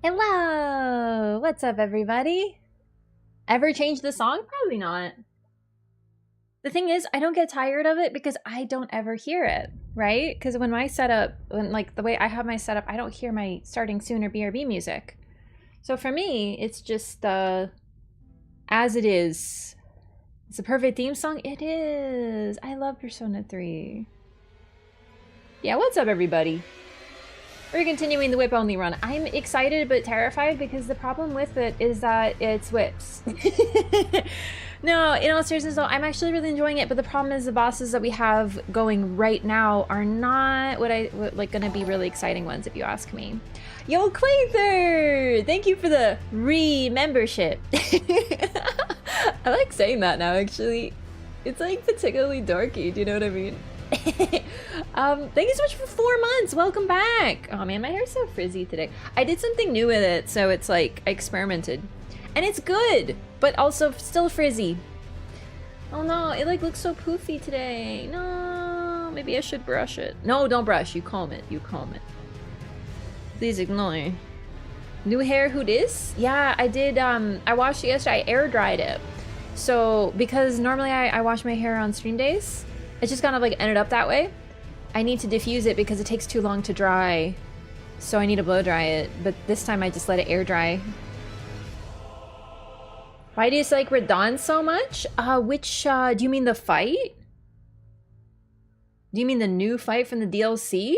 Hello! What's up, everybody? Ever change the song? Probably not. The thing is, I don't get tired of it because I don't ever hear it, right? Because when my setup, like the way I have my setup, I don't hear my starting soon or BRB music. So for me, it's just as it is. It's a perfect theme song. It is. I love Persona 3. Yeah, what's up, everybody? We're continuing the whip only run. I'm excited but terrified because the problem with it is that it's whips. No, in all seriousness though, I'm actually really enjoying it, but the problem is the bosses that we have going right now are not what gonna be really exciting ones, if you ask me. Yo, Quaither! Thank you for the re-membership. I like saying that now, actually. It's like particularly dorky, do you know what I mean? Thank you so much for 4 months. Welcome back. Oh man, my hair's so frizzy today. I did something new with it, so it's like I experimented. And it's good, but also still frizzy. Oh no, it like looks so poofy today. No, maybe I should brush it. No, don't brush. You comb it. You comb it. Please ignore. New hair, who dis? Yeah, I did. I washed it yesterday. I air dried it. So because normally I wash my hair on stream days, it just kind of like ended up that way. I need to diffuse it because it takes too long to dry. So I need to blow dry it. But this time I just let it air dry. Why do you like Radagon so much? Do you mean the fight? Do you mean the new fight from the DLC?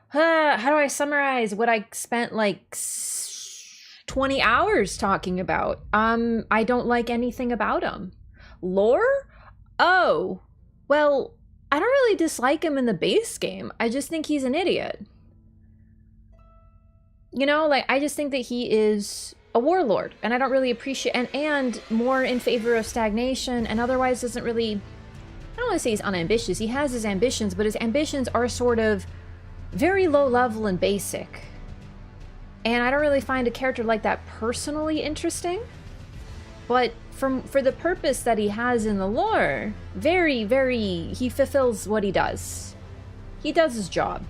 How do I summarize what I spent like 20 hours talking about? I don't like anything about him. Lore? Oh, well, I don't really dislike him in the base game. I just think he's an idiot. You know, like, I just think that he is a warlord, and I don't really appreciate, and more in favor of stagnation, and otherwise doesn't really, I don't want to say he's unambitious. He has his ambitions, but his ambitions are sort of very low level and basic. And I don't really find a character like that personally interesting. But for the purpose that he has in the lore, he fulfills what he does. He does his job.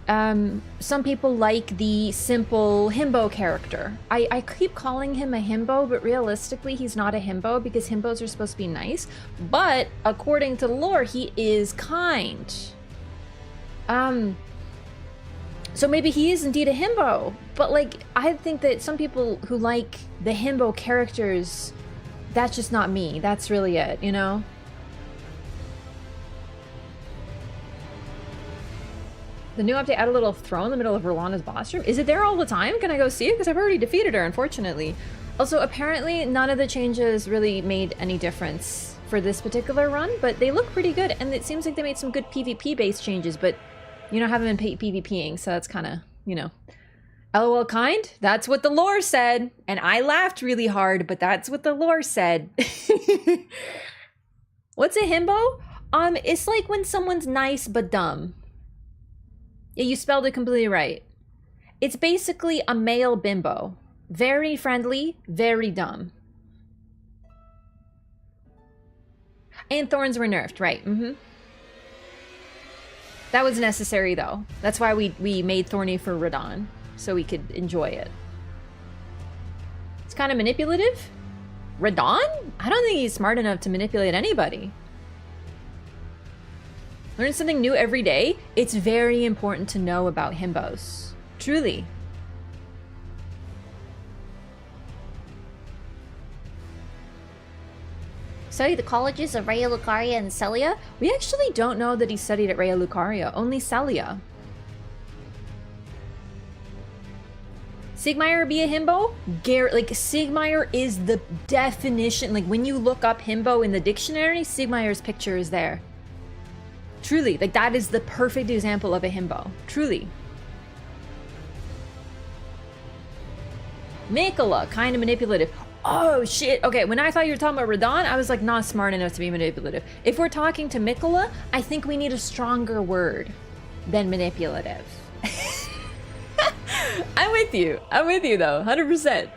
Some people like the simple himbo character. I keep calling him a himbo, but realistically he's not a himbo because himbos are supposed to be nice. But according to the lore, he is kind. So maybe he is indeed a himbo, but like, I think that some people who like the himbo characters, that's just not me. That's really it, you know? The new update added a little throne in the middle of Rolana's boss room. Is it there all the time? Can I go see it? Because I've already defeated her, unfortunately. Also, apparently none of the changes really made any difference for this particular run, but they look pretty good, and it seems like they made some good PvP-based changes, but you know, haven't been PvPing, so that's kind of, you know. LOL kind? That's what the lore said. And I laughed really hard, but that's what the lore said. What's a himbo? It's like when someone's nice but dumb. Yeah, you spelled it completely right. It's basically a male bimbo. Very friendly, very dumb. And thorns were nerfed, right? Mm-hmm. That was necessary, though. That's why we made Thorny for Radagon, so we could enjoy it. It's kind of manipulative. Radagon? I don't think he's smart enough to manipulate anybody. Learn something new every day. It's very important to know about himbos. Truly. Studied the colleges of Raya Lucaria and Celia? We actually don't know that he studied at Raya Lucaria, only Celia. Sigmire be a himbo? Like, Sigmire is the definition. Like, when you look up himbo in the dictionary, Sigmire's picture is there. Truly, like, that is the perfect example of a himbo. Truly. Miquella, kind of manipulative. Oh shit, okay, when I thought you were talking about Radagon, I was like not smart enough to be manipulative. If we're talking to Miquella, I think we need a stronger word than manipulative. I'm with you though, 100%.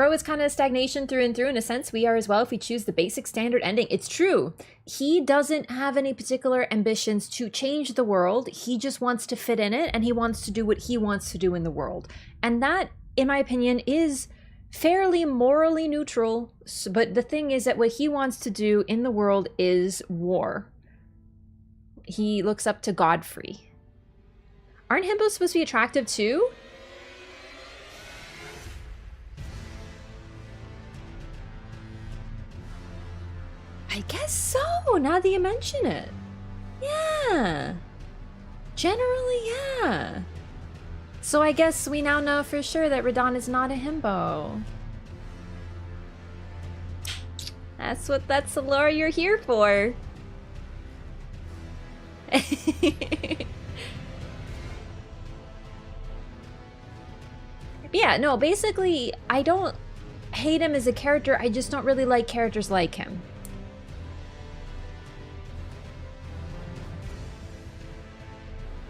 Bro is kind of stagnation through and through. In a sense, we are as well if we choose the basic standard ending. It's true. He doesn't have any particular ambitions to change the world. He just wants to fit in it, and he wants to do what he wants to do in the world. And that, in my opinion, is fairly morally neutral. But the thing is that what he wants to do in the world is war. He looks up to Godfrey. Aren't himbos supposed to be attractive too? I guess so, now that you mention it. Yeah. Generally, yeah. So I guess we now know for sure that Radagon is not a himbo. That's the lore you're here for. Yeah, no, basically, I don't hate him as a character, I just don't really like characters like him.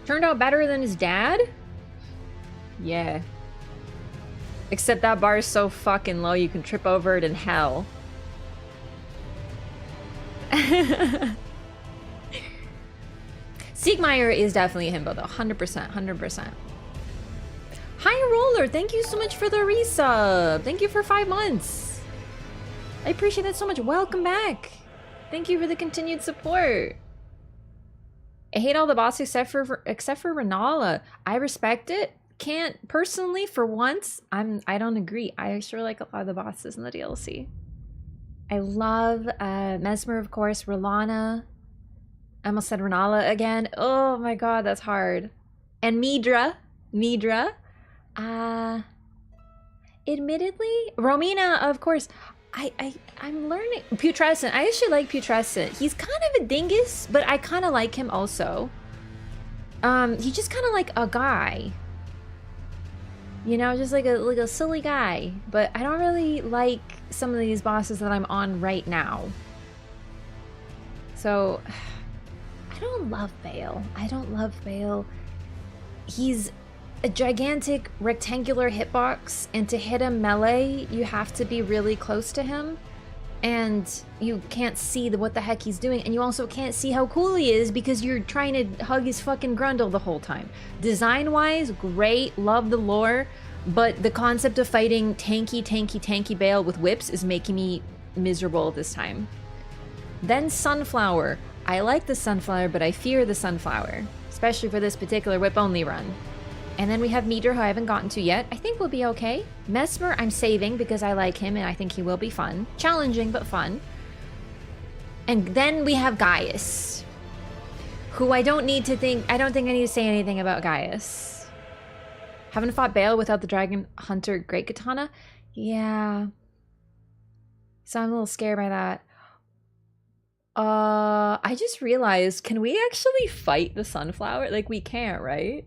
Turned out better than his dad? Yeah. Except that bar is so fucking low you can trip over it in hell. Siegmeyer is definitely a himbo though, 100%, 100%. Hi Roller, thank you so much for the resub. Thank you for 5 months. I appreciate that so much. Welcome back. Thank you for the continued support. I hate all the bosses except for Renala. I respect it. Can't personally for once. I don't agree. I actually like a lot of the bosses in the DLC. I love Mesmer, of course, Rolana. I almost said Renala again. Oh my god, that's hard. And Midra. Admittedly, Romina, of course. I'm learning Putrescent. I actually like Putrescent. He's kind of a dingus, but I kind of like him also. He's just kind of like a guy, you know, just like a silly guy. But I don't really like some of these bosses that I'm on right now. So I don't love Bale. He's a gigantic rectangular hitbox, and to hit him melee, you have to be really close to him, and you can't see what the heck he's doing, and you also can't see how cool he is because you're trying to hug his fucking grundle the whole time. Design-wise, great, love the lore, but the concept of fighting tanky Bale with whips is making me miserable this time. Then Sunflower. I like the Sunflower, but I fear the Sunflower, especially for this particular whip-only run. And then we have Meter, who I haven't gotten to yet. I think we'll be okay. Mesmer, I'm saving because I like him and I think he will be fun. Challenging, but fun. And then we have Gaius, who I don't think I need to say anything about Gaius. Haven't fought Bale without the Dragon Hunter Great Katana? Yeah. So I'm a little scared by that. I just realized, can we actually fight the Sunflower? Like, we can't, right?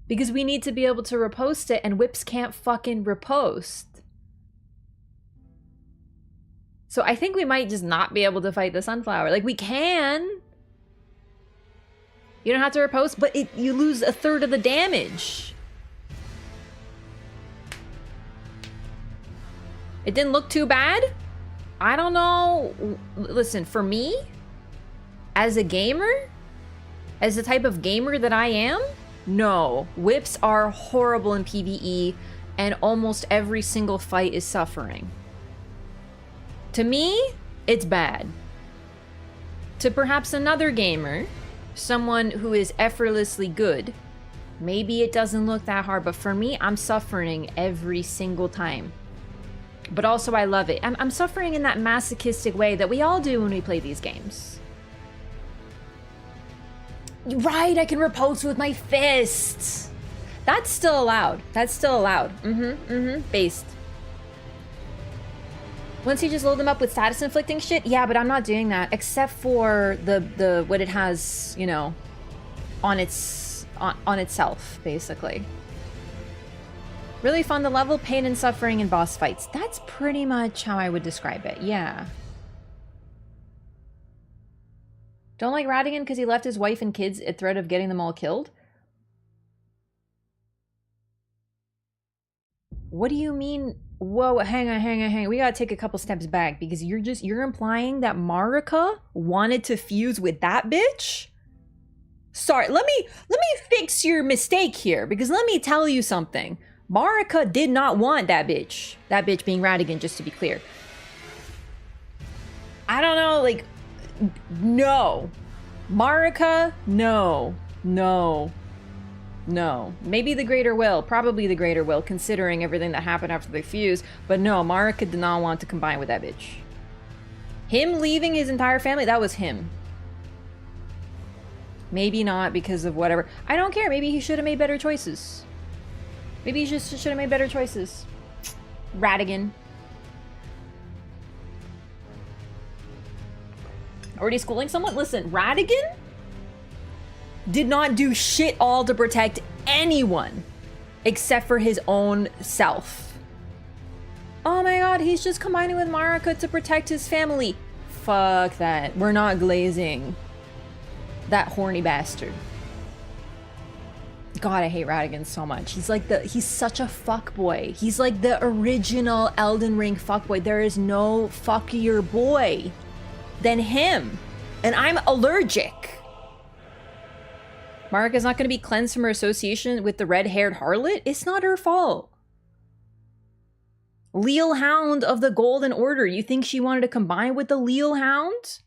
Because we need to be able to riposte it, and whips can't fucking riposte. So I think we might just not be able to fight the Sunflower. Like, we can. You don't have to riposte, but you lose a third of the damage. It didn't look too bad? I don't know. Listen, for me, as a gamer, as the type of gamer that I am, no, whips are horrible in PvE, and almost every single fight is suffering. To me, it's bad. To perhaps another gamer, someone who is effortlessly good, maybe it doesn't look that hard, but for me, I'm suffering every single time. But also, I love it. I'm suffering in that masochistic way that we all do when we play these games. Right, I can riposte with my fists. That's still allowed. Based. Once you just load them up with status inflicting shit, yeah, but I'm not doing that except for the what it has, you know, on itself, basically. Really fun to level, pain and suffering in boss fights. That's pretty much how I would describe it, yeah. Don't like Radagon because he left his wife and kids at threat of getting them all killed? What do you mean? Whoa, hang on. We gotta take a couple steps back because you're implying that Marika wanted to fuse with that bitch? Sorry, let me fix your mistake here because let me tell you something. Marika did not want that bitch. That bitch being Radagon, just to be clear. I don't know, like, no. Marika, no. Maybe the Greater Will, probably the Greater Will, considering everything that happened after they fused. But no, Marika did not want to combine with that bitch. Him leaving his entire family, that was him. Maybe not because of whatever. I don't care. Maybe he should have made better choices. Maybe he just should have made better choices. Radagon. Already schooling someone? Listen, Radagon did not do shit all to protect anyone except for his own self. Oh my god, he's just combining with Marika to protect his family. Fuck that. We're not glazing. That horny bastard. God, I hate Radagon so much. He's such a fuckboy. He's like the original Elden Ring fuckboy. There is no fuckier boy than him. And I'm allergic. Marika's not going to be cleansed from her association with the red-haired harlot? It's not her fault. Leal Hound of the Golden Order. You think she wanted to combine with the Leal Hound?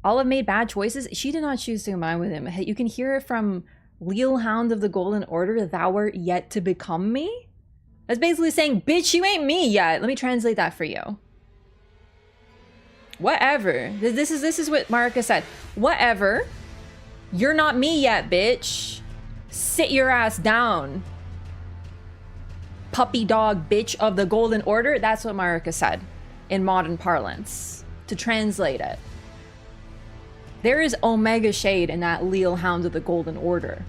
Olive made bad choices. She did not choose to combine with him. You can hear it from Leal Hound of the Golden Order. Thou art yet to become me? That's basically saying, bitch, you ain't me yet. Let me translate that for you. Whatever. This is what Marika said. Whatever. You're not me yet, bitch. Sit your ass down. Puppy dog bitch of the Golden Order. That's what Marika said in modern parlance. To translate it. There is Omega shade in that Leal Hound of the Golden Order.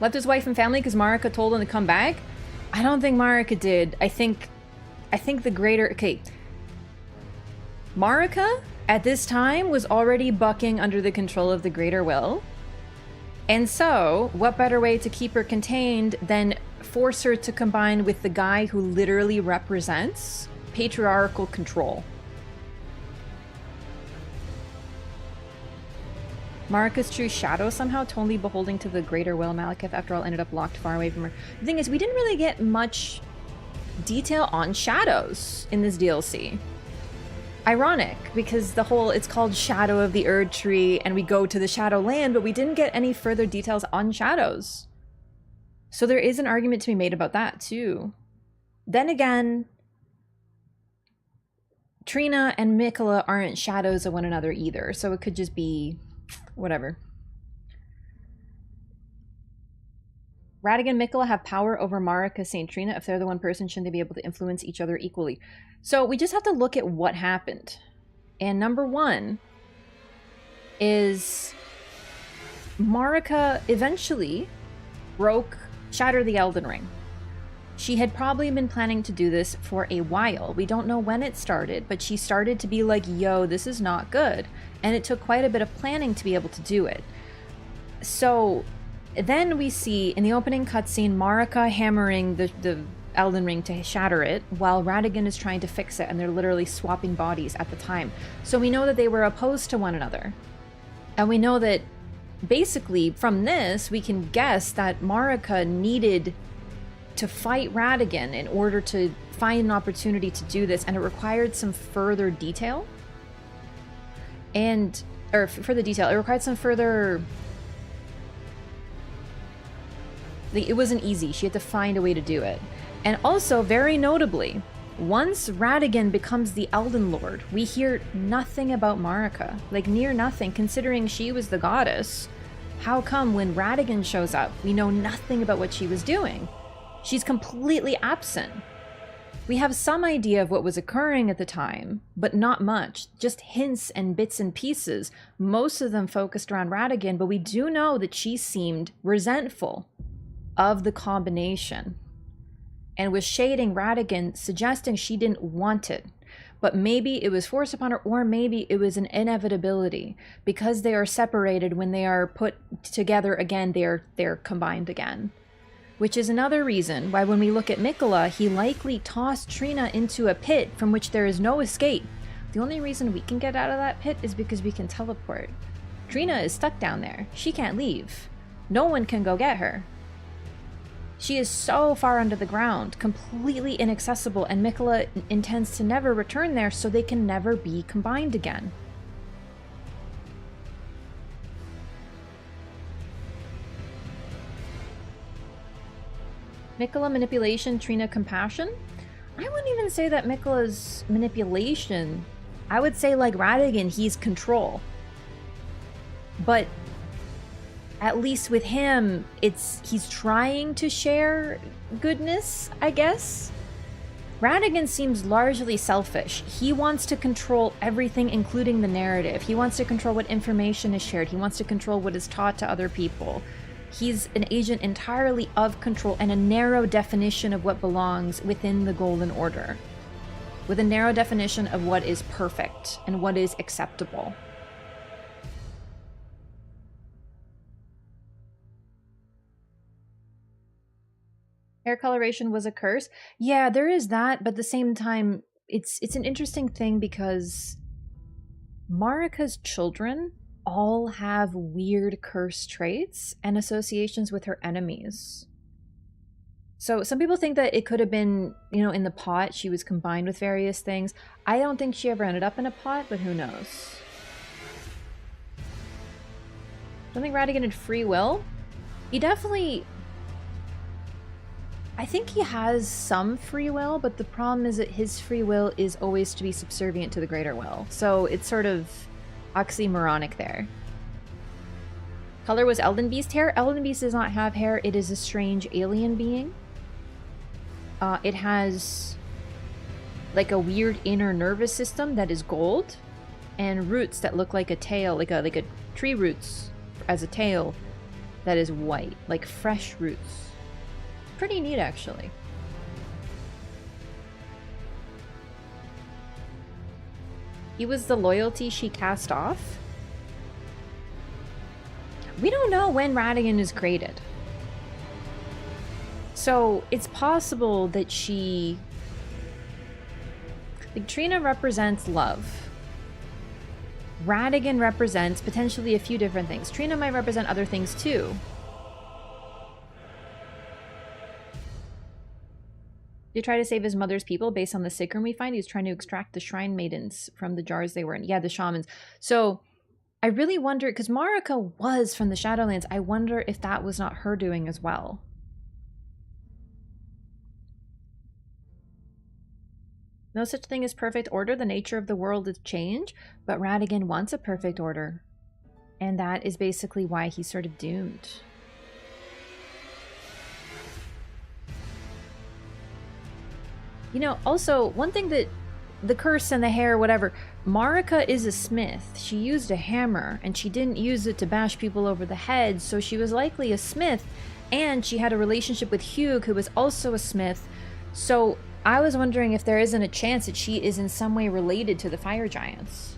Left his wife and family because Marika told him to come back? I don't think Marika did. I think the greater... Okay. Marika, at this time, was already bucking under the control of the Greater Will. And so, what better way to keep her contained than force her to combine with the guy who literally represents patriarchal control? Marika's true shadow somehow totally beholding to the Greater Will. Malekith, after all, ended up locked far away from her. The thing is, we didn't really get much detail on shadows in this DLC. Ironic, because it's called Shadow of the Erd Tree, and we go to the Shadowland, but we didn't get any further details on shadows. So there is an argument to be made about that, too. Then again, Trina and Miquella aren't shadows of one another either, so it could just be... whatever. Radagon and Miquella have power over Marika, St. Trina. If they're the one person, shouldn't they be able to influence each other equally? So we just have to look at what happened. And number one is Marika eventually shattered the Elden Ring. She had probably been planning to do this for a while. We don't know when it started, but she started to be like, yo, this is not good. And it took quite a bit of planning to be able to do it. So then we see in the opening cutscene Marika hammering the Elden Ring to shatter it, while Radagon is trying to fix it, and they're literally swapping bodies at the time. So we know that they were opposed to one another. And we know that basically from this, we can guess that Marika needed to fight Radagon in order to find an opportunity to do this, and it required some further detail. It required some further... It wasn't easy. She had to find a way to do it. And also, very notably, once Radagon becomes the Elden Lord, we hear nothing about Marika. Like, near nothing, considering she was the goddess. How come when Radagon shows up, we know nothing about what she was doing? She's completely absent. We have some idea of what was occurring at the time, but not much. Just hints and bits and pieces. Most of them focused around Radagon, but we do know that she seemed resentful of the combination and was shading Radagon, suggesting she didn't want it. but maybe it was forced upon her, or maybe it was an inevitability. Because they are separated, when they are put together again, they're combined again. Which is another reason why when we look at Miquella, he likely tossed Trina into a pit from which there is no escape. The only reason we can get out of that pit is because we can teleport. Trina is stuck down there. She can't leave. No one can go get her. She is so far under the ground, completely inaccessible, and Miquella intends to never return there, so they can never be combined again. Miquella manipulation, Trina compassion? I wouldn't even say that Miquella's manipulation. I would say, like Radagon, he's control. But at least with him, he's trying to share goodness, I guess. Radagon seems largely selfish. He wants to control everything, including the narrative. He wants to control what information is shared. He wants to control what is taught to other people. He's an agent entirely of control and a narrow definition of what belongs within the Golden Order. With a narrow definition of what is perfect and what is acceptable. Hair coloration was a curse. Yeah, there is that, but at the same time, it's an interesting thing because Marika's children all have weird curse traits and associations with her enemies. So some people think that it could have been, you know, in the pot, she was combined with various things. I don't think she ever ended up in a pot, but who knows? Don't think Radagon had free will. He definitely... I think he has some free will, but the problem is that his free will is always to be subservient to the greater will. So it's sort of oxymoronic there. Color was Elden Beast hair. Elden Beast does not have hair. It is a strange alien being. It has like a weird inner nervous system that is gold, and roots that look like a tail, like a tree roots as a tail that is white, like fresh roots. Pretty neat, actually. He was the loyalty she cast off. We don't know when Radagon is created. So it's possible that she... Like, Trina represents love. Radagon represents potentially a few different things. Trina might represent other things too. Did he try to save his mother's people based on the sick room we find? He was trying to extract the shrine maidens from the jars they were in. Yeah, the shamans. So I really wonder, because Marika was from the Shadowlands, I wonder if that was not her doing as well. No such thing as perfect order. The nature of the world is change, but Radagon wants a perfect order. And that is basically why he's sort of doomed. You know, also, one thing that the curse and the hair, whatever, Marika is a smith. She used a hammer, and she didn't use it to bash people over the head, so she was likely a smith, and she had a relationship with Hugh, who was also a smith. So I was wondering if there isn't a chance that she is in some way related to the fire giants.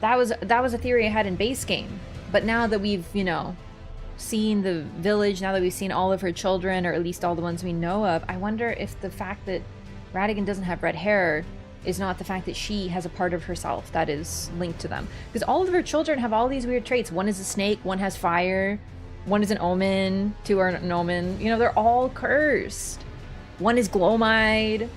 That was a theory I had in base game, but now that we've, you know, seen the village, now that we've seen all of her children, or at least all the ones we know of, I wonder if the fact that Radagon doesn't have red hair is not the fact that she has a part of herself that is linked to them. Because all of her children have all these weird traits. One is a snake, one has fire, one is an omen, two are an omen. You know, they're all cursed. One is glow-eyed.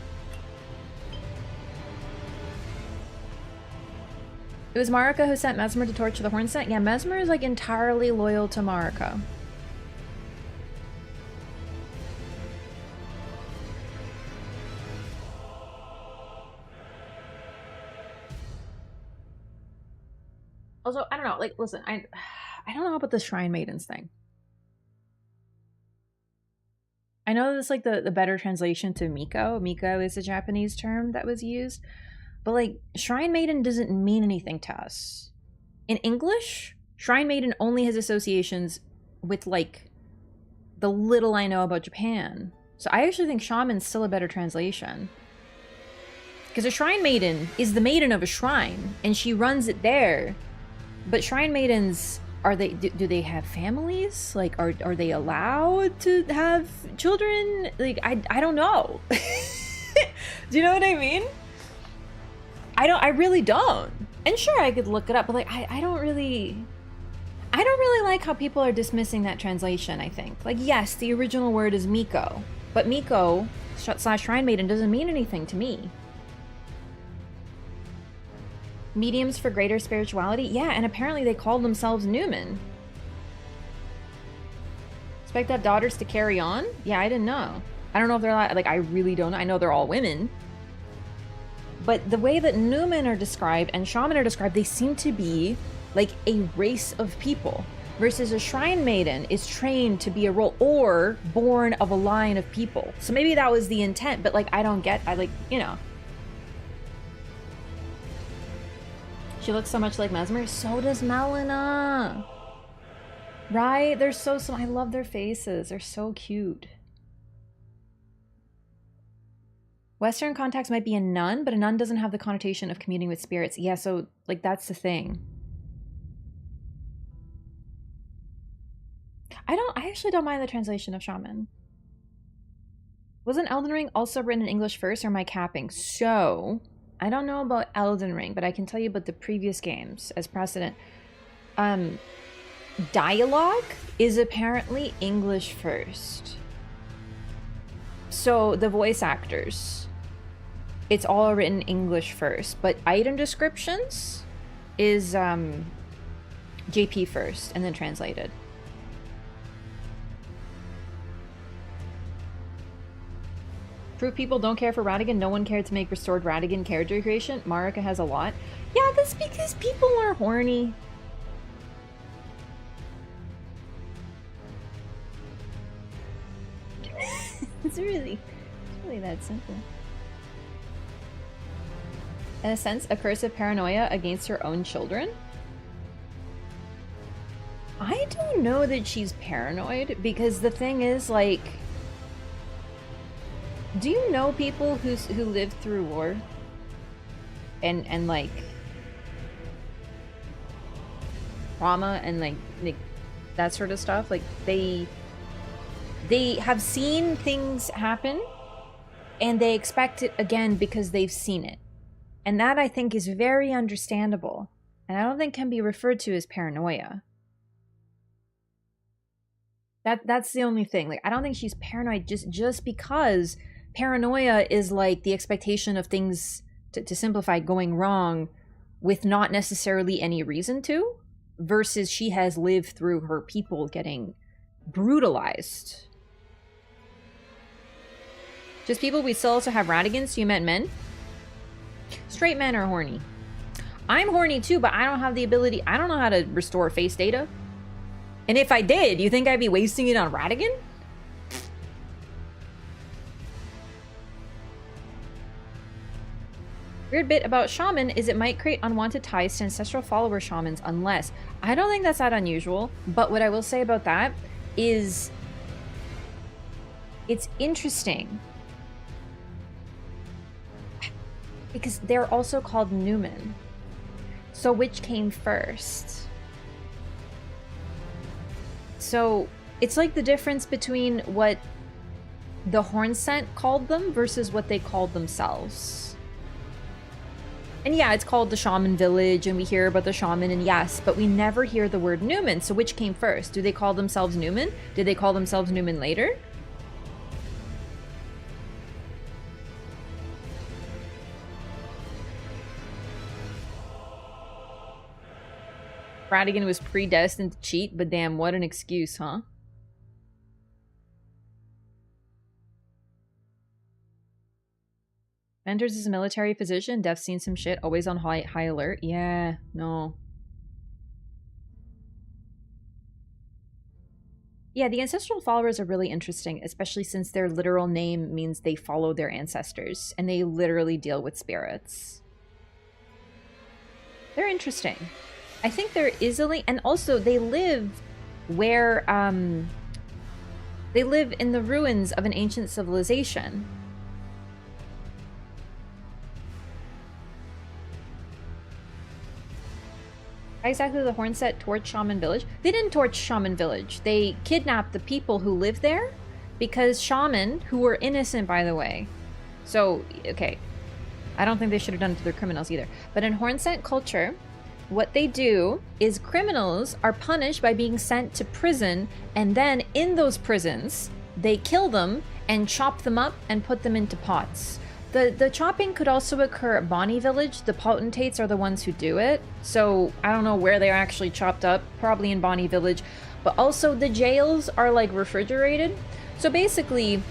It was Marika who sent Mesmer to torture the Hornsent? Yeah, Mesmer is like entirely loyal to Marika. Also, I don't know, like, listen, I don't know about the Shrine Maidens thing. I know that's like the better translation to Miko. Miko is a Japanese term that was used. But like, Shrine Maiden doesn't mean anything to us. In English, Shrine Maiden only has associations with like the little I know about Japan. So I actually think Shaman's still a better translation. Because a shrine maiden is the maiden of a shrine, and she runs it there. But shrine maidens, are they? Do they have families? Like, are they allowed to have children? Like, I don't know. Do you know what I mean? I really don't. And sure, I could look it up, but like, I don't really like how people are dismissing that translation, I think. Like, yes, the original word is Miko, but Miko / Shrine Maiden doesn't mean anything to me. Mediums for greater spirituality? Yeah, and apparently they called themselves Newman. Expect to have daughters to carry on? Yeah, I didn't know. I don't know if they're like, I really don't know. I know they're all women. But the way that Newman are described and Shaman are described, they seem to be like a race of people. Versus a Shrine Maiden is trained to be a role or born of a line of people. So maybe that was the intent, but like, I like, you know. She looks so much like Mesmer. So does Melina. Right? They're so I love their faces. They're so cute. Western context might be a nun, but a nun doesn't have the connotation of communing with spirits. Yeah, so like that's the thing. I actually don't mind the translation of Shaman. Wasn't Elden Ring also written in English first, or am I capping? So I don't know about Elden Ring, but I can tell you about the previous games as precedent. Dialogue is apparently English first. So the voice actors, it's all written English first, but item descriptions is JP first and then translated. Proof people don't care for Radagon. No one cared to make restored Radagon character creation. Marika has a lot. Yeah, that's because people are horny. It's really that simple. In a sense, a curse of paranoia against her own children? I don't know that she's paranoid, because the thing is, like, do you know people who lived through war? And like trauma and like that sort of stuff? Like they have seen things happen and they expect it again because they've seen it. And that, I think, is very understandable. And I don't think can be referred to as paranoia. That's the only thing. Like, I don't think she's paranoid just because paranoia is like the expectation of things, to simplify, going wrong with not necessarily any reason to, versus she has lived through her people getting brutalized. Just people, we still also have Radagans, so you meant men? Straight men are horny. I'm horny too, but I don't have the ability, I don't know how to restore face data. And if I did, you think I'd be wasting it on Radagon? Weird bit about Shaman is it might create unwanted ties to ancestral follower shamans unless... I don't think that's that unusual, but what I will say about that is it's interesting. Because they're also called Newman. So which came first? So it's like the difference between what the Hornsent called them versus what they called themselves. And yeah, it's called the Shaman Village, and we hear about the Shaman, and yes, but we never hear the word Newman. So which came first? Do they call themselves Newman? Did they call themselves Newman later? Radagon was predestined to cheat, but damn, what an excuse, huh? Mentors is a military physician. Def's seen some shit. Always on high alert. Yeah, no. Yeah, the ancestral followers are really interesting, especially since their literal name means they follow their ancestors, and they literally deal with spirits. They're interesting. I think they're easily, and also they live where, they live in the ruins of an ancient civilization. Exactly, the Hornset torched Shaman Village. They didn't torch Shaman Village. They kidnapped the people who live there because Shaman, who were innocent, by the way. So, okay. I don't think they should have done it to their criminals either. But in Hornset culture, what they do is criminals are punished by being sent to prison, and then in those prisons, they kill them and chop them up and put them into pots. The chopping could also occur at Bonnie Village. The potentates are the ones who do it. So I don't know where they're actually chopped up, probably in Bonnie Village. But also the jails are like refrigerated. So basically,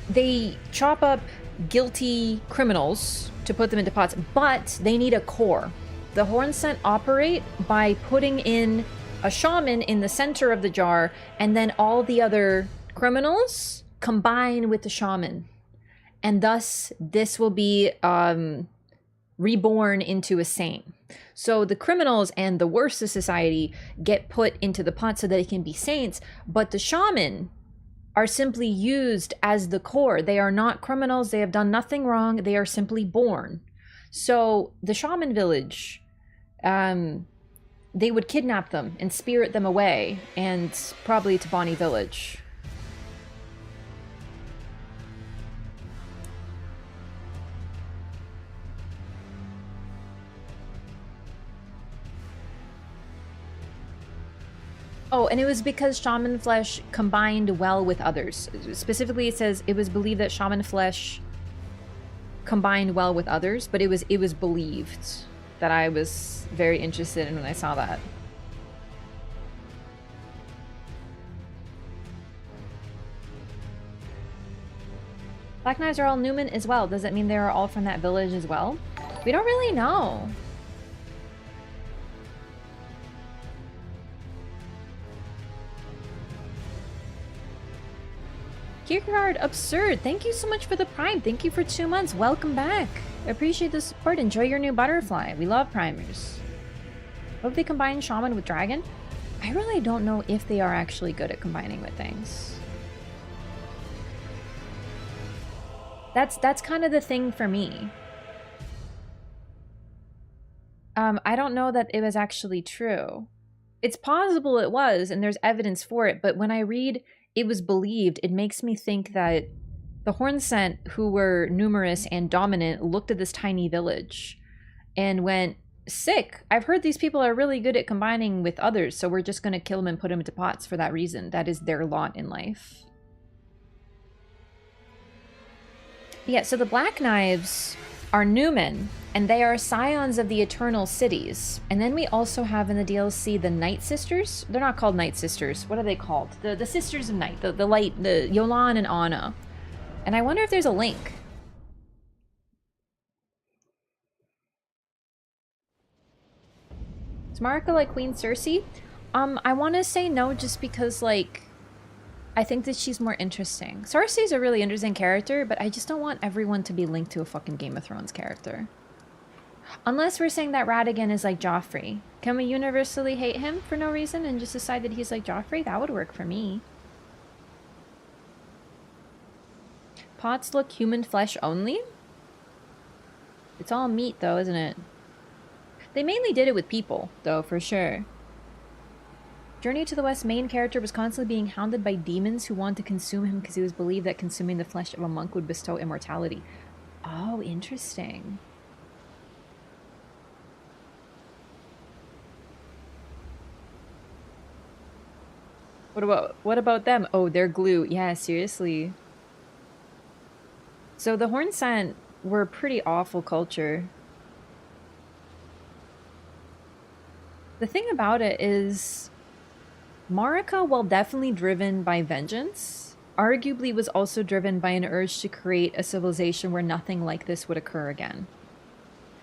they chop up guilty criminals to put them into pots, but they need a core. The Hornset operate by putting in a shaman in the center of the jar, and then all the other criminals combine with the shaman. And thus, this will be reborn into a saint. So the criminals and the worst of society get put into the pot so that they can be saints, but the shaman are simply used as the core. They are not criminals. They have done nothing wrong. They are simply born. So the Shaman Village, they would kidnap them and spirit them away, and probably to Bonnie Village. Oh, and it was because shaman flesh combined well with others. Specifically, it says it was believed that shaman flesh combined well with others, but it was believed. That I was very interested in when I saw that. Black Knives are all Newman as well. Does that mean they are all from that village as well? We don't really know. Kierkegaard Absurd, thank you so much for the Prime. Thank you for 2 months. Welcome back. I appreciate the support. Enjoy your new butterfly. We love primers. Hope they combine Shaman with Dragon. I really don't know if they are actually good at combining with things. That's kind of the thing for me. I don't know that it was actually true. It's possible it was, and there's evidence for it, but when I read it was believed, it makes me think that the Hornset, who were numerous and dominant, looked at this tiny village and went, sick. I've heard these people are really good at combining with others, so we're just going to kill them and put them into pots for that reason. That is their lot in life. Yeah, so the Black Knives are Newman, and they are scions of the Eternal Cities. And then we also have in the DLC the Night Sisters. They're not called Night Sisters. What are they called? The Sisters of Night. The Light, the Yolan and Anna. And I wonder if there's a link. Is Marika like Queen Cersei? I want to say no just because, like, I think that she's more interesting. Cersei's a really interesting character, but I just don't want everyone to be linked to a fucking Game of Thrones character. Unless we're saying that Radagon is like Joffrey. Can we universally hate him for no reason and just decide that he's like Joffrey? That would work for me. Pots look human flesh only? It's all meat though, isn't it? They mainly did it with people, though, for sure. Journey to the West main character was constantly being hounded by demons who wanted to consume him because it was believed that consuming the flesh of a monk would bestow immortality. Oh, interesting. What about them? Oh, they're glue. Yeah, seriously. So the Hornset were a pretty awful culture. The thing about it is, Marika, while definitely driven by vengeance, arguably was also driven by an urge to create a civilization where nothing like this would occur again.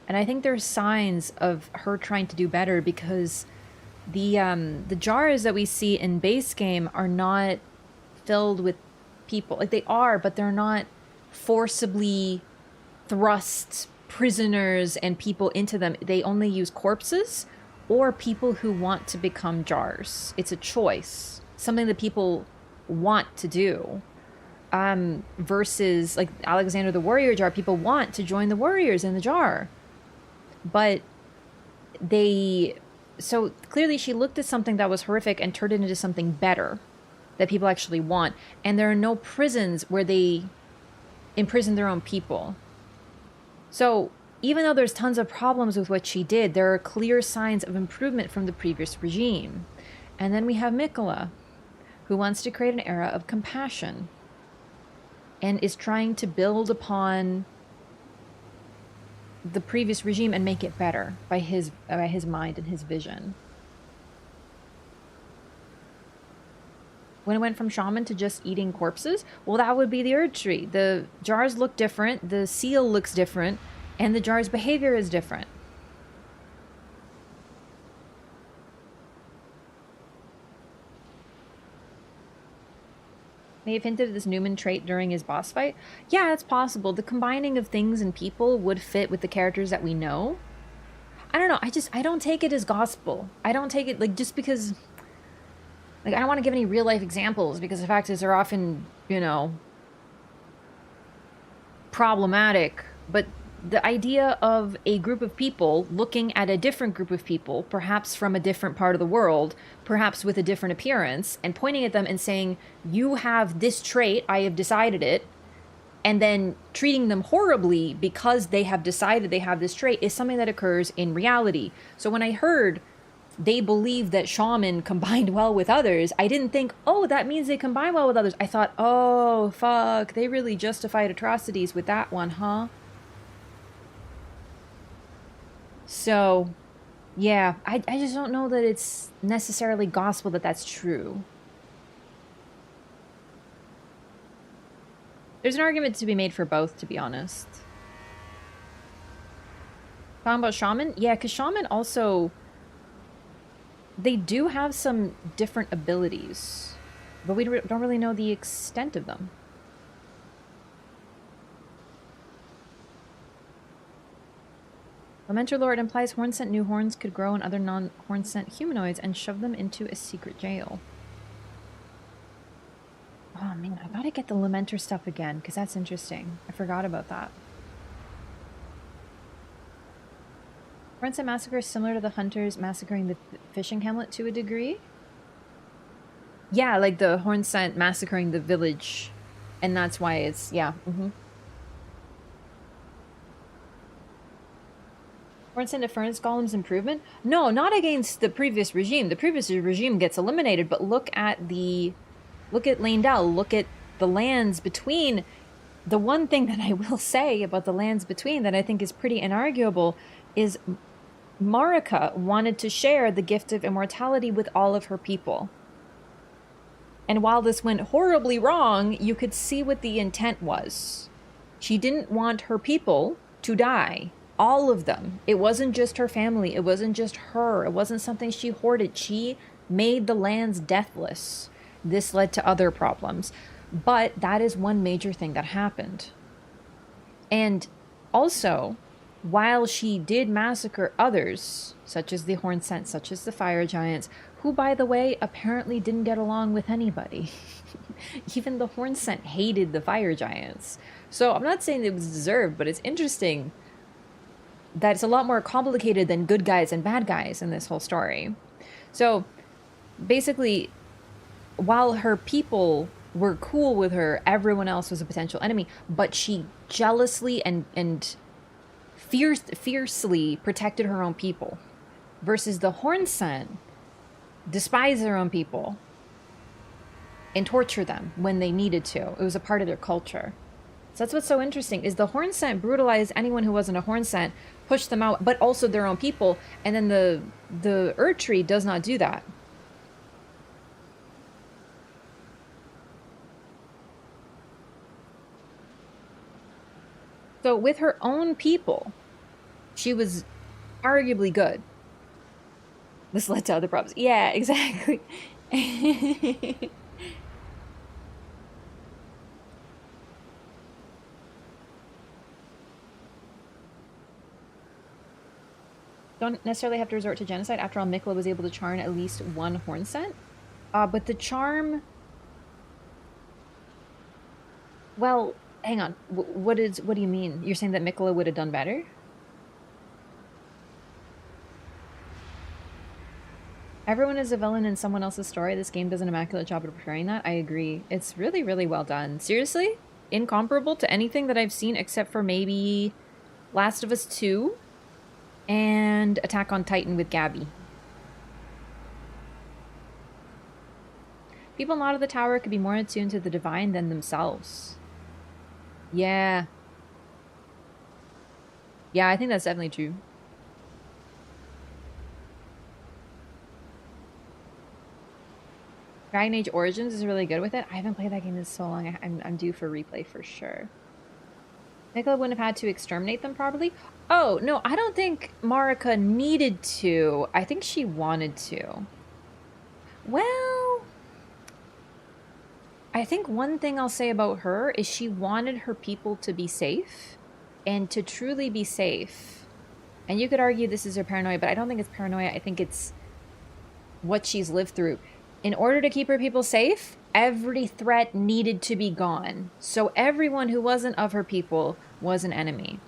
And I think there's signs of her trying to do better because the jars that we see in base game are not filled with people. Like, they are, but they're not forcibly thrust prisoners and people into them. They only use corpses or people who want to become jars. It's a choice, something that people want to do. Versus like Alexander the Warrior jar, people want to join the warriors in the jar. But so clearly she looked at something that was horrific and turned it into something better that people actually want. And there are no prisons where they imprison their own people. So even though there's tons of problems with what she did, there are clear signs of improvement from the previous regime. And then we have Miquella, who wants to create an era of compassion and is trying to build upon the previous regime and make it better by his mind and his vision. When it went from shaman to just eating corpses, well, that would be the Erd tree. The jars look different, the seal looks different, and the jar's behavior is different. May have hinted at this Newman trait during his boss fight. Yeah, it's possible. The combining of things and people would fit with the characters that we know. I don't know. I don't take it as gospel. I don't take it, like, just because, like, I don't want to give any real life examples because the fact is they're often, you know, problematic. But the idea of a group of people looking at a different group of people, perhaps from a different part of the world, perhaps with a different appearance, and pointing at them and saying, you have this trait, I have decided it, and then treating them horribly because they have decided they have this trait is something that occurs in reality. So when I heard they believe that shaman combined well with others, I didn't think, oh, that means they combine well with others. I thought, oh, fuck, they really justified atrocities with that one, huh? So, yeah, I just don't know that it's necessarily gospel that that's true. There's an argument to be made for both, to be honest. Talking about shaman? Yeah, because shaman also, they do have some different abilities, but we don't really know the extent of them. Lamentor Lord implies horn-scent new horns could grow in other non-horn-scent humanoids and shove them into a secret jail. Oh man, I gotta get the Lamentor stuff again, because that's interesting. I forgot about that. Horn-scent massacre is similar to the hunters massacring the fishing hamlet to a degree. Yeah, like the horn-scent massacring the village, and that's why it's, yeah, Horn-scent Furnace Golem's improvement? No, not against the previous regime. The previous regime gets eliminated, but look at Leyndell, look at the lands between. The one thing that I will say about the lands between that I think is pretty inarguable is Marika wanted to share the gift of immortality with all of her people. And while this went horribly wrong, you could see what the intent was. She didn't want her people to die. All of them. It wasn't just her family. It wasn't just her. It wasn't something she hoarded. She made the lands deathless. This led to other problems. But that is one major thing that happened. And also, while she did massacre others, such as the Horn-scent, such as the Fire Giants, who, by the way, apparently didn't get along with anybody. Even the Horn-scent hated the Fire Giants. So I'm not saying it was deserved, but it's interesting that it's a lot more complicated than good guys and bad guys in this whole story. So basically, while her people were cool with her, everyone else was a potential enemy, but she jealously and fiercely protected her own people, versus the Horn-scent despised their own people and tortured them when they needed to. It was a part of their culture. So that's what's so interesting, is the Horn-scent brutalized anyone who wasn't a Horn-scent, pushed them out, but also their own people, and then the Erd tree does not do that. So with her own people, she was arguably good. This led to other problems. Yeah, exactly. Don't necessarily have to resort to genocide. After all, Miquella was able to charm at least one Horn-scent. But the charm... Well, hang on. What do you mean? You're saying that Miquella would have done better? Everyone is a villain in someone else's story. This game does an immaculate job of portraying that. I agree. It's really, really well done. Seriously? Incomparable to anything that I've seen except for maybe Last of Us 2 and Attack on Titan with Gabby. People not of the tower could be more attuned to the divine than themselves. Yeah. Yeah, I think that's definitely true. Dragon Age Origins is really good with it. I haven't played that game in so long. I'm due for replay for sure. Miquella wouldn't have had to exterminate them properly. Oh, no, I don't think Marika needed to. I think she wanted to. Well, I think one thing I'll say about her is she wanted her people to be safe. And to truly be safe. And you could argue this is her paranoia, but I don't think it's paranoia. I think it's what she's lived through. In order to keep her people safe, every threat needed to be gone. So everyone who wasn't of her people was an enemy.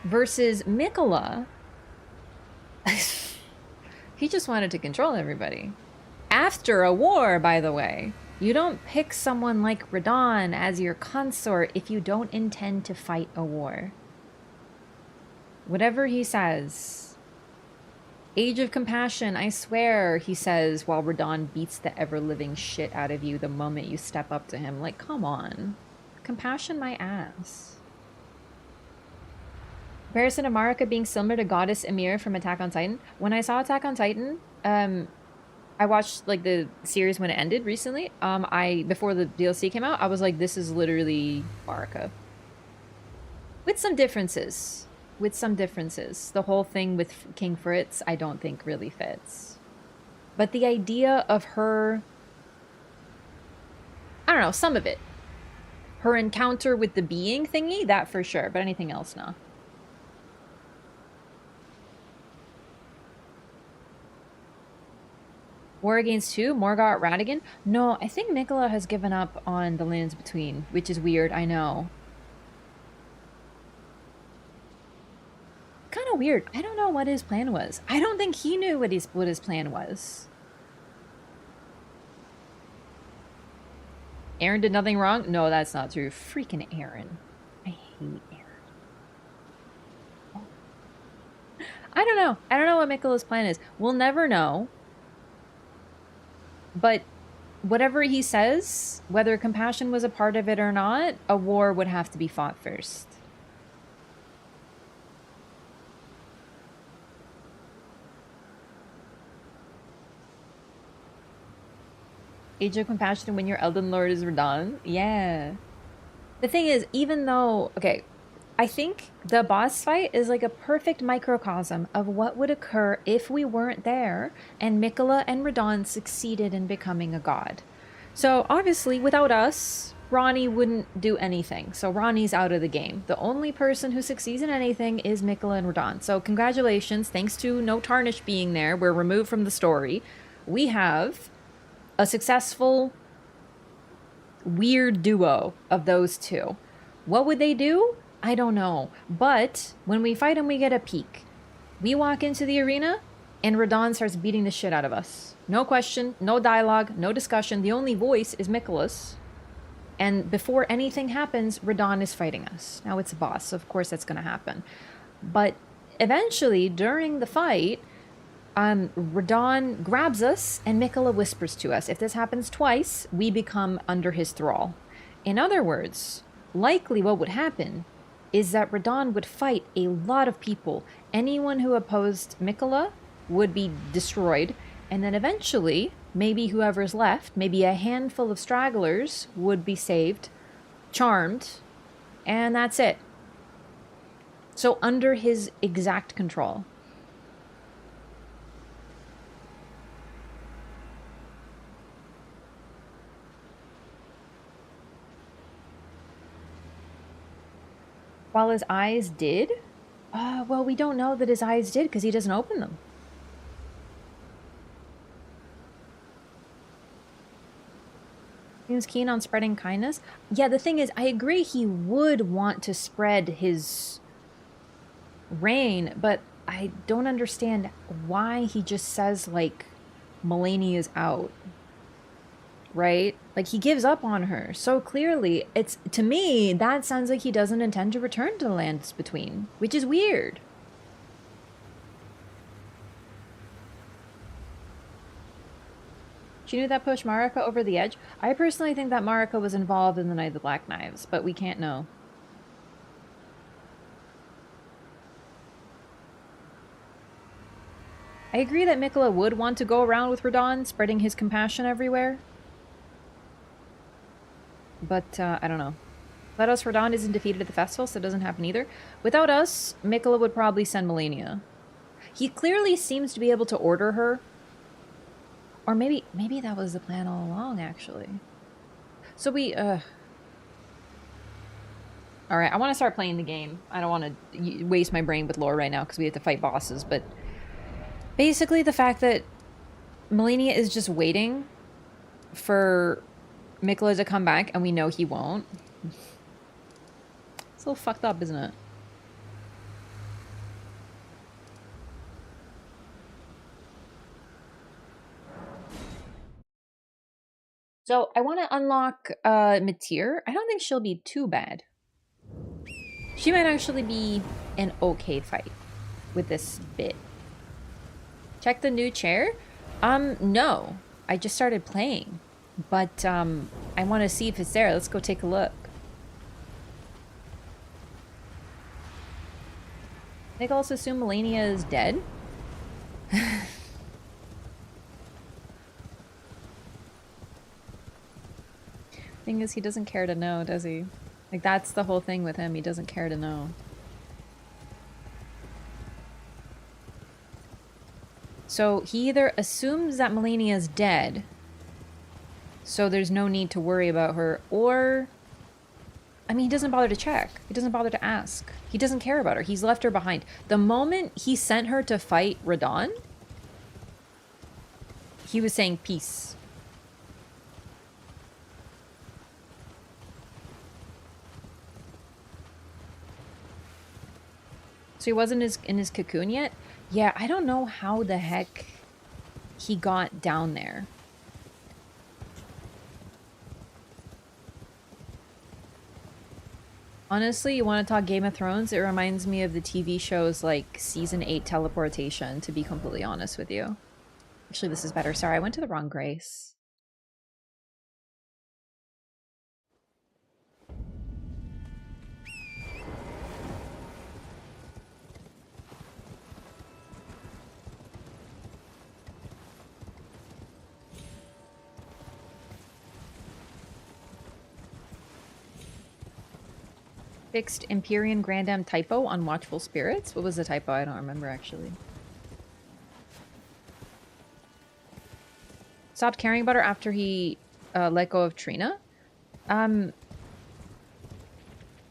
Versus Miquella, he just wanted to control everybody. After a war, by the way. You don't pick someone like Radagon as your consort if you don't intend to fight a war. Whatever he says. Age of compassion, I swear, he says, while Radagon beats the ever-living shit out of you the moment you step up to him. Like, come on. Compassion my ass. Comparison of Marika being similar to Goddess Ymir from Attack on Titan. When I saw Attack on Titan, I watched like the series when it ended recently. Before the DLC came out, I was like, this is literally Marika. With some differences. The whole thing with King Fritz, I don't think really fits. But the idea of her, I don't know, some of it. Her encounter with the being thingy, that for sure. But anything else, no. War Against Who? Morgoth Radagon? No, I think Miquella has given up on the Lands Between, which is weird, I know. Kind of weird. I don't know what his plan was. I don't think he knew what his plan was. Aaron did nothing wrong? No, that's not true. Freaking Aaron. I hate Aaron. I don't know. I don't know what Miquella's plan is. We'll never know. But whatever he says, whether compassion was a part of it or not, a war would have to be fought first. Age of compassion when your Elden Lord is Radagon? Yeah. The thing is, even though... Okay, I think the boss fight is like a perfect microcosm of what would occur if we weren't there and Miquella and Radagon succeeded in becoming a god. So obviously, without us, Ronnie wouldn't do anything. So Ronnie's out of the game. The only person who succeeds in anything is Miquella and Radagon. So congratulations, thanks to No Tarnish being there, we're removed from the story. We have a successful, weird duo of those two. What would they do? I don't know. But when we fight them, we get a peek. We walk into the arena, and Radagon starts beating the shit out of us. No question, no dialogue, no discussion. The only voice is Miquella's. And before anything happens, Radagon is fighting us. Now it's a boss, so of course that's going to happen. But eventually, during the fight, Radagon grabs us, and Miquella whispers to us. If this happens twice, we become under his thrall. In other words, likely what would happen is that Radagon would fight a lot of people. Anyone who opposed Miquella would be destroyed, and then eventually, maybe whoever's left, maybe a handful of stragglers would be saved, charmed, and that's it. So under his exact control. While his eyes did? Well, we don't know that his eyes did because he doesn't open them. Seems keen on spreading kindness. Yeah, the thing is, I agree he would want to spread his reign, but I don't understand why he just says, like, Villainy is out. Right? Like, he gives up on her so clearly. It's, to me, that sounds like he doesn't intend to return to the lands between, which is weird. She knew that pushed Marika over the edge. I personally think that Marika was involved in the Night of the Black Knives, but we can't know. I agree that Miquella would want to go around with Radagon, spreading his compassion everywhere. But, I don't know. Without us, Radagon isn't defeated at the festival, so it doesn't happen either. Without us, Miquella would probably send Villainy. He clearly seems to be able to order her. Or maybe that was the plan all along, actually. So we, Alright, I want to start playing the game. I don't want to waste my brain with lore right now, because we have to fight bosses, but... Basically, the fact that Villainy is just waiting for Miquella to come back, and we know he won't. It's a little fucked up, isn't it? So, I want to unlock Matir. I don't think she'll be too bad. She might actually be an okay fight with this bit. Check the new chair? No. I just started playing. But, I want to see if it's there. Let's go take a look. I think I'll also assume Villainy is dead. Thing is, he doesn't care to know, does he? Like, that's the whole thing with him. He doesn't care to know. So, he either assumes that Villainy is dead, so there's no need to worry about her, or... I mean, he doesn't bother to check. He doesn't bother to ask. He doesn't care about her. He's left her behind. The moment he sent her to fight Radagon, he was saying peace. So he wasn't in his cocoon yet? Yeah, I don't know how the heck he got down there. Honestly, you want to talk Game of Thrones? It reminds me of the TV shows like Season 8 Teleportation, to be completely honest with you. Actually, this is better. Sorry, I went to the wrong Grace. Fixed Empyrean Grandam typo on Watchful Spirits? What was the typo? I don't remember, actually. Stopped caring about her after he let go of Trina? I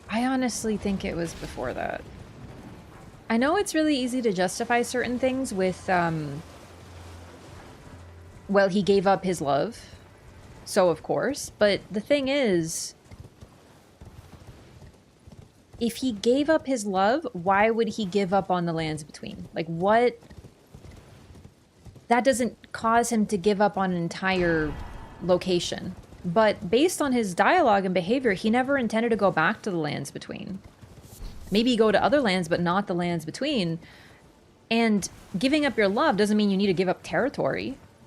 honestly think it was before that. I know it's really easy to justify certain things with, well, he gave up his love. So, of course. But the thing is... If he gave up his love, why would he give up on the lands between? Like, what? That doesn't cause him to give up on an entire location. But based on his dialogue and behavior, he never intended to go back to the lands between. Maybe go to other lands, but not the lands between. And giving up your love doesn't mean you need to give up territory.